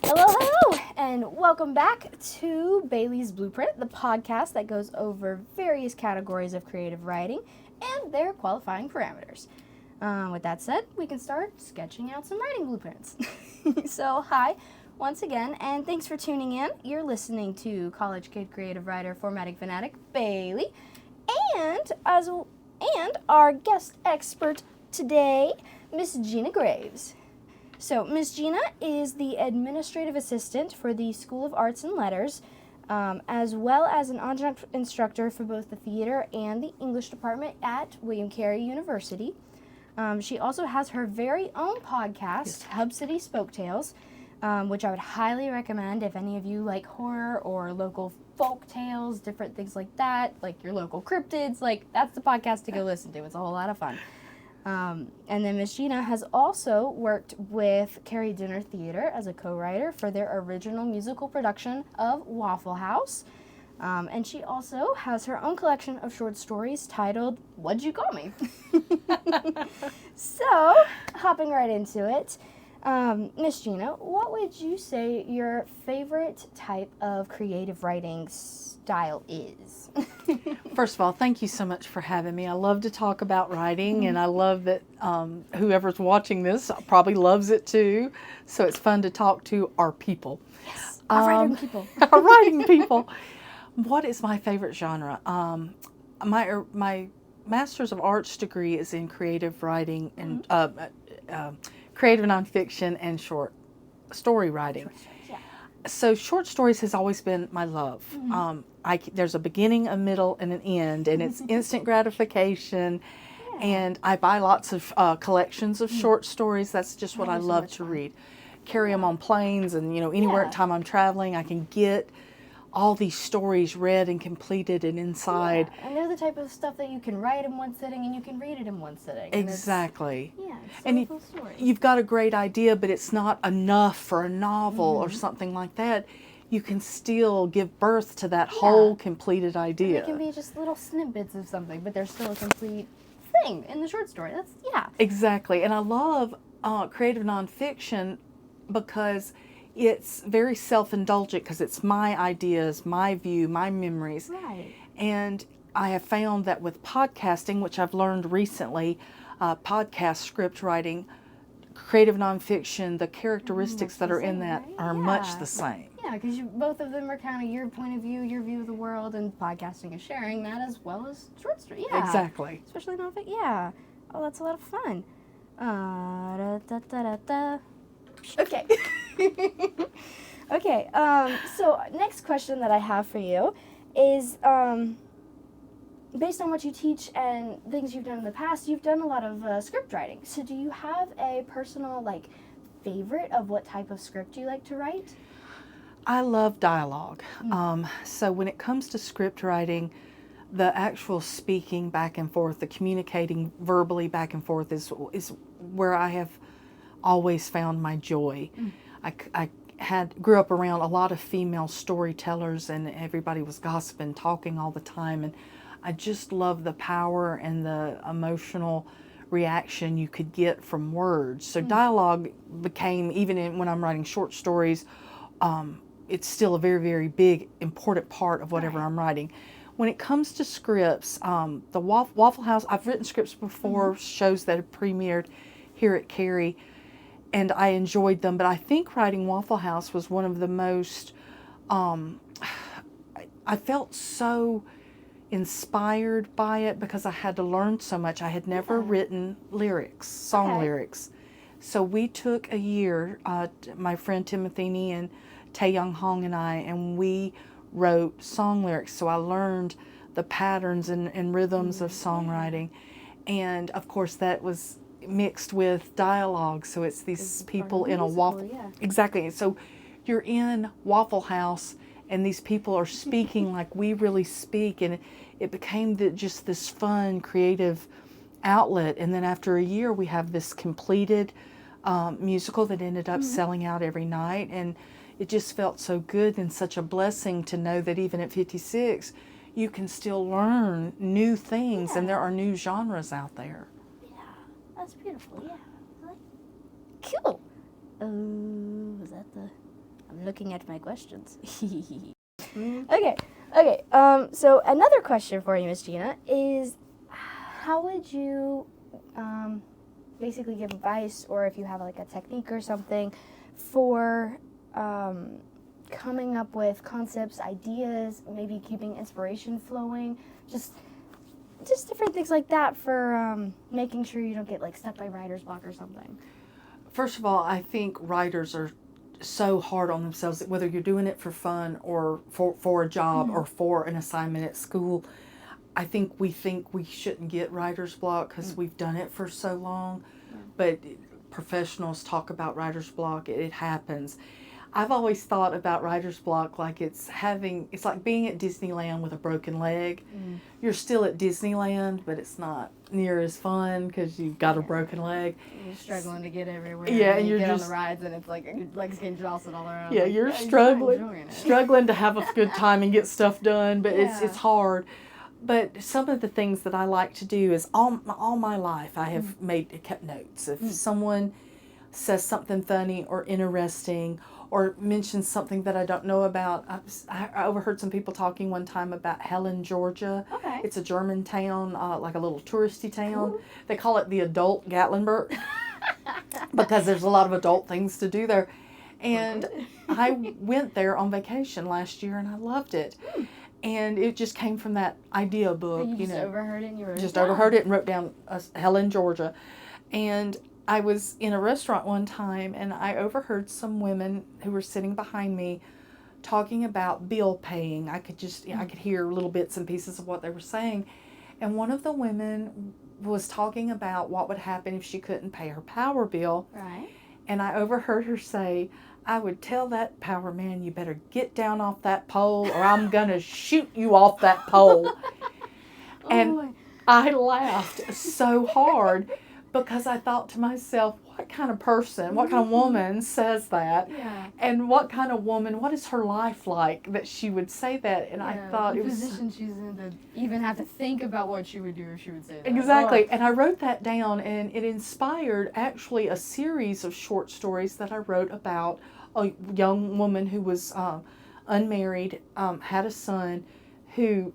Hello, and welcome back to Bailey's Blueprint, the podcast that goes over various categories of creative writing and their qualifying parameters. With that said, we can start sketching out some writing blueprints. So, hi, once again, and thanks for tuning in. You're listening to college kid creative writer, formatting fanatic Bailey, and our guest expert today, Miss Jeanna Graves. So, Ms. Jeanna is the administrative assistant for the School of Arts and Letters, as well as an adjunct instructor for both the theater and the English department at William Carey University. She also has her very own podcast, Hub City Spoke Tales, which I would highly recommend if any of you like horror or local folk tales, different things like that, like your local cryptids. Like, that's the podcast to go listen to. It's a whole lot of fun. And then Miss Jeanna has also worked with Carey Dinner Theater as a co-writer for their original musical production of Waffle House. And she also has her own collection of short stories titled What'd You Call Me? So, hopping right into it, Miss Jeanna, what would you say your favorite type of creative writing style is? First of all, thank you so much for having me. I love to talk about writing, and I love that whoever's watching this probably loves it too. So it's fun to talk to our people. Yes, our writing people. Our writing people. What is my favorite genre? My Master's of Arts degree is in creative writing and creative nonfiction and short story writing. So short stories has always been my love. There's a beginning, a middle, and an end, and it's instant gratification. Yeah. And I buy lots of collections of short stories. That's just what I love to read. Carry them on planes, and anywhere time I'm traveling, I can get all these stories read and completed and inside. Yeah. And they're the type of stuff that you can write in one sitting and you can read it in one sitting. Exactly. And it's story. You've got a great idea, but it's not enough for a novel or something like that. You can still give birth to that whole completed idea. And it can be just little snippets of something, but there's still a complete thing in the short story. Exactly. And I love creative nonfiction because it's very self-indulgent, because it's my ideas, my view, my memories. Right. And I have found that with podcasting, which I've learned recently, podcast script writing, creative nonfiction, the characteristics that are in that are much the same. Yeah, because both of them are kind of your point of view, your view of the world, and podcasting is sharing that as well as short story. Yeah. Exactly. Especially nonfiction. Yeah. Oh, that's a lot of fun. Okay. Okay, so next question that I have for you is, based on what you teach and things you've done in the past, you've done a lot of script writing. So do you have a personal, favorite of what type of script you like to write? I love dialogue. So when it comes to script writing, the actual speaking back and forth, the communicating verbally back and forth is where I have always found my joy. I grew up around a lot of female storytellers, and everybody was gossiping, talking all the time, and I just love the power and the emotional reaction you could get from words. So dialogue became, even when I'm writing short stories, it's still a very, very big, important part of whatever I'm writing. When it comes to scripts, the Waffle House, I've written scripts before, shows that have premiered here at Carey, and I enjoyed them, but I think writing Waffle House was one of the most, I felt so inspired by it because I had to learn so much. I had never written lyrics, song lyrics. So we took a year, my friend Timothy and Tae Young Hong and I, and we wrote song lyrics. So I learned the patterns and rhythms of songwriting. And of course that was mixed with dialogue. So it's these people in a waffle. Exactly. So you're in Waffle House and these people are speaking like we really speak, and it became just this fun, creative outlet. And then after a year, we have this completed musical that ended up selling out every night, and it just felt so good and such a blessing to know that even at 56, you can still learn new things, and there are new genres out there. that's beautiful. Yeah. Cool. Was that the? I'm looking at my questions. Okay. Okay. So another question for you, Miss Jeanna, is how would you basically give advice, or if you have like a technique or something, for coming up with concepts, ideas, maybe keeping inspiration flowing, just different things like that for making sure you don't get like stuck by writer's block or something. First of all, I think writers are so hard on themselves, that whether you're doing it for fun or for a job or for an assignment at school. I think we shouldn't get writer's block because we've done it for so long. But professionals talk about writer's block. It happens. I've always thought about writer's block like it's like being at Disneyland with a broken leg. You're still at Disneyland, but it's not near as fun because you've got a broken leg. You're struggling to get everywhere. Yeah, and you're get just on the rides, and it's like your legs getting jostled all around. Yeah, like, you're not struggling to have a good time and get stuff done, but it's hard. But some of the things that I like to do is all my life I have kept notes. If someone says something funny or interesting or mentions something that I don't know about, I overheard some people talking one time about Helen, Georgia. Okay. It's a German town, like a little touristy town. Cool. They call it the adult Gatlinburg because there's a lot of adult things to do there. And I went there on vacation last year and I loved it. And it just came from that idea book. You just overheard it and you wrote it down. Overheard it and wrote down Helen, Georgia. And I was in a restaurant one time and I overheard some women who were sitting behind me talking about bill paying. I could hear little bits and pieces of what they were saying. And one of the women was talking about what would happen if she couldn't pay her power bill. Right. And I overheard her say, I would tell that power man, you better get down off that pole or I'm going to shoot you off that pole. And I laughed so hard because I thought to myself, what kind of person, what kind of woman says that? Yeah. And what kind of woman, what is her life like that she would say that? And I thought the it was... position she's in to even have to think about what she would do if she would say that. Exactly. And I wrote that down and it inspired actually a series of short stories that I wrote about a young woman who was unmarried, had a son who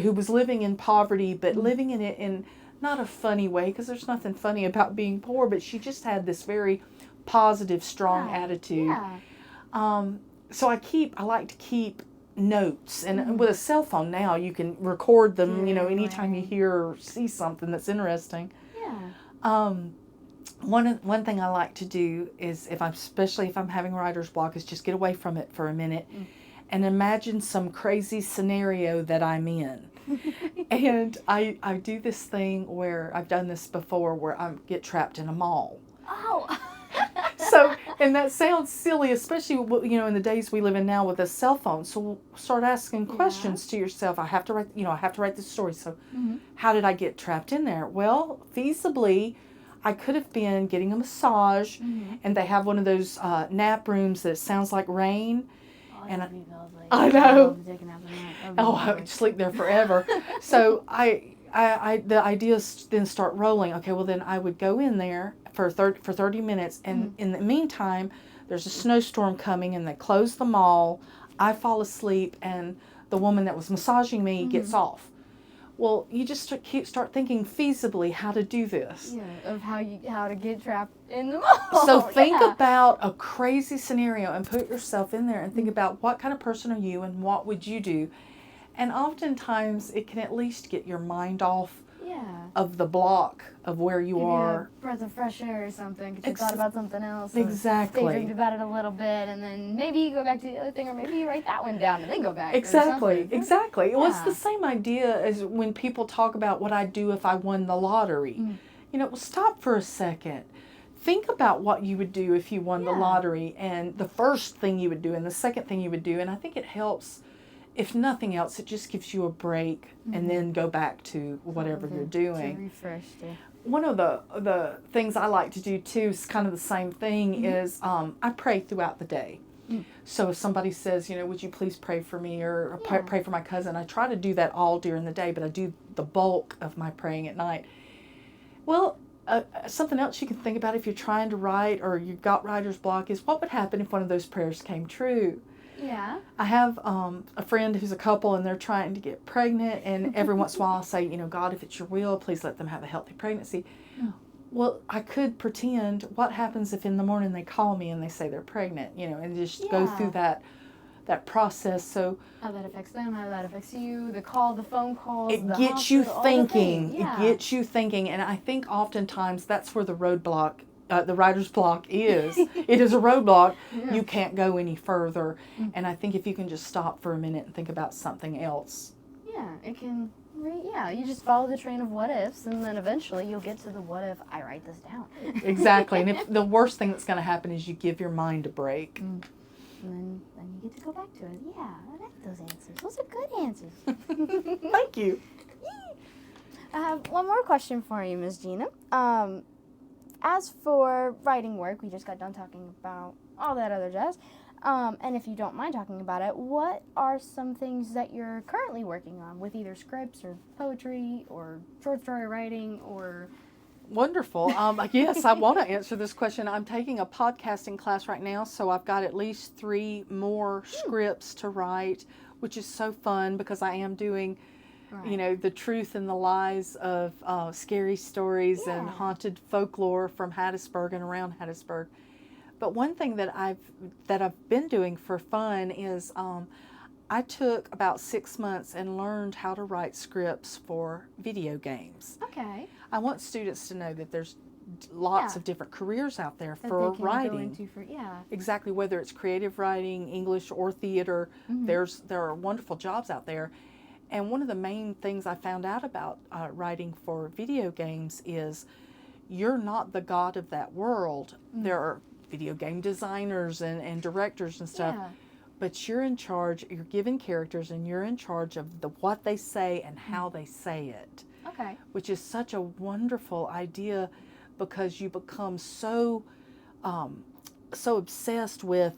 was living in poverty, but living in it in not a funny way, because there's nothing funny about being poor, but she just had this very positive, strong attitude. Yeah. So I like to keep notes, and with a cell phone now you can record them, anytime you hear or see something that's interesting. Yeah. One thing I like to do is, especially if I'm having writer's block, is just get away from it for a minute and imagine some crazy scenario that I'm in. And I do this thing where I've done this before where I get trapped in a mall. Oh. So, and that sounds silly, especially, in the days we live in now with a cell phone. So start asking questions to yourself. I have to write this story. So how did I get trapped in there? Well, feasibly, I could have been getting a massage, and they have one of those nap rooms that sounds like rain. And I know. I would sleep there forever. So the ideas then start rolling. Okay, well then I would go in there for 30 minutes, and in the meantime, there's a snowstorm coming, and they close the mall. I fall asleep, and the woman that was massaging me gets off. Well, you just start thinking feasibly how to do this. Yeah, of how to get trapped in the mall. So think about a crazy scenario and put yourself in there and think about what kind of person are you and what would you do. And oftentimes it can at least get your mind off of the block of where you are. A breath of fresh air or something, because you thought about something else. Exactly. Daydreamed about it a little bit, and then maybe you go back to the other thing, or maybe you write that one down and then go back. Exactly. Yeah. Well, it's the same idea as when people talk about what I'd do if I won the lottery. Well, stop for a second. Think about what you would do if you won the lottery, and the first thing you would do and the second thing you would do. And I think it helps. If nothing else, it just gives you a break and then go back to whatever you're doing. To refresh. One of the things I like to do too is kind of the same thing is I pray throughout the day. So if somebody says, would you please pray for me or pray for my cousin, I try to do that all during the day, but I do the bulk of my praying at night. Well, something else you can think about if you're trying to write or you've got writer's block is what would happen if one of those prayers came true. Yeah. I have a friend who's a couple and they're trying to get pregnant, and every once in a while I'll say, God, if it's your will, please let them have a healthy pregnancy. Mm. Well, I could pretend what happens if in the morning they call me and they say they're pregnant, and just go through that process. So how that affects them, how that affects you, the phone calls, it the gets you hospital, thinking. Yeah. It gets you thinking, and I think oftentimes that's where the roadblock, the writer's block is. It is a roadblock. Yeah. You can't go any further. Mm-hmm. And I think if you can just stop for a minute and think about something else. Yeah, it can. Yeah, you just follow the train of what ifs, and then eventually you'll get to the what if I write this down. Exactly. And if the worst thing that's going to happen is you give your mind a break. Mm. And then you get to go back to it. Yeah, I like those answers. Those are good answers. Thank you. I have one more question for you, Ms. Jeanna. As for writing work, we just got done talking about all that other jazz. And if you don't mind talking about it, what are some things that you're currently working on with either scripts or poetry or short story writing or... Wonderful. Yes, I want to answer this question. I'm taking a podcasting class right now, so I've got at least 3 more scripts to write, which is so fun because I am doing, the truth and the lies of scary stories and haunted folklore from Hattiesburg and around Hattiesburg. But one thing that I've been doing for fun is I took about 6 months and learned how to write scripts for video games. Okay. I want students to know that there's lots of different careers out there for writing. Exactly, whether it's creative writing, English, or theater, there are wonderful jobs out there. And one of the main things I found out about writing for video games is you're not the god of that world. There are video game designers and directors and stuff. Yeah. But you're in charge, you're given characters, and you're in charge of what they say and how they say it. Okay. Which is such a wonderful idea because you become so obsessed with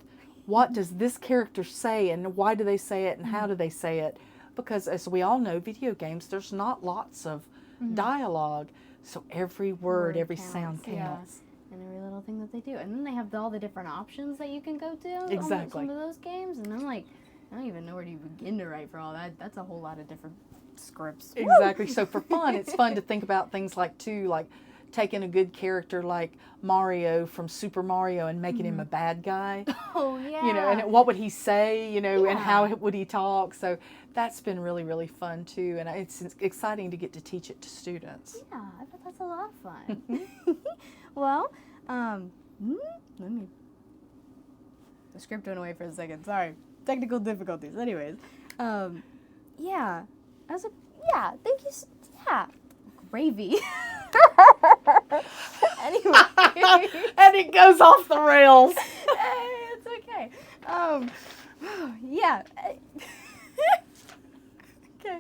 what does this character say and why do they say it and how do they say it. Because as we all know, video games, there's not lots of dialogue. So every word every counts. Sound counts. And every little thing that they do. And then they have all the different options that you can go to exactly. on some of those games. And I'm like, I don't even know where to begin to write for all that. That's a whole lot of different scripts. Exactly. So for fun, it's fun to think about things like taking a good character like Mario from Super Mario and making him a bad guy. Oh, yeah. And what would he say, and how would he talk. So that's been really, really fun too. And it's exciting to get to teach it to students. Yeah, I bet that's a lot of fun. Well, let me... The script went away for a second. Sorry. Technical difficulties. Anyways. Yeah. Thank you. Yeah. Gravy. Anyway. And it goes off the rails. Hey, it's okay. Yeah. Okay.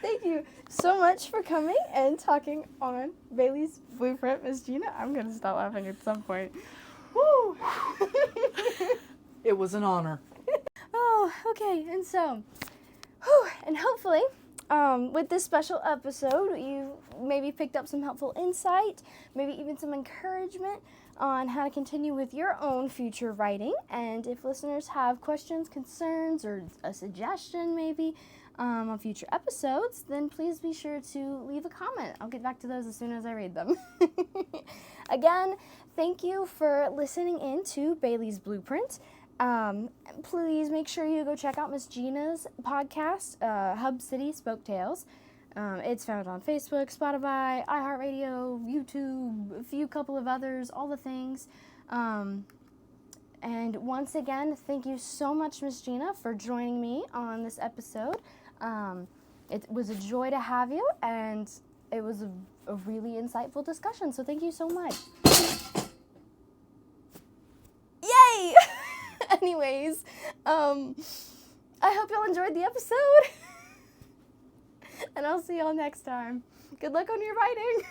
Thank you so much for coming and talking on Bailey's Blueprint, Miss Jeanna. I'm going to stop laughing at some point. Woo! It was an honor. Oh, okay. And so, and hopefully, with this special episode, you maybe picked up some helpful insight, maybe even some encouragement on how to continue with your own future writing. And if listeners have questions, concerns, or a suggestion maybe on future episodes, then please be sure to leave a comment. I'll get back to those as soon as I read them. Again, thank you for listening in to Bailey's Blueprint. Please make sure you go check out Miss Jeanna's podcast, Hub City Spoke Tales. It's found on Facebook, Spotify, iHeartRadio, YouTube, a couple of others, all the things. And once again, thank you so much, Miss Jeanna, for joining me on this episode. It was a joy to have you, and it was a really insightful discussion, so thank you so much. Yay! Anyways, I hope y'all enjoyed the episode, and I'll see y'all next time. Good luck on your writing.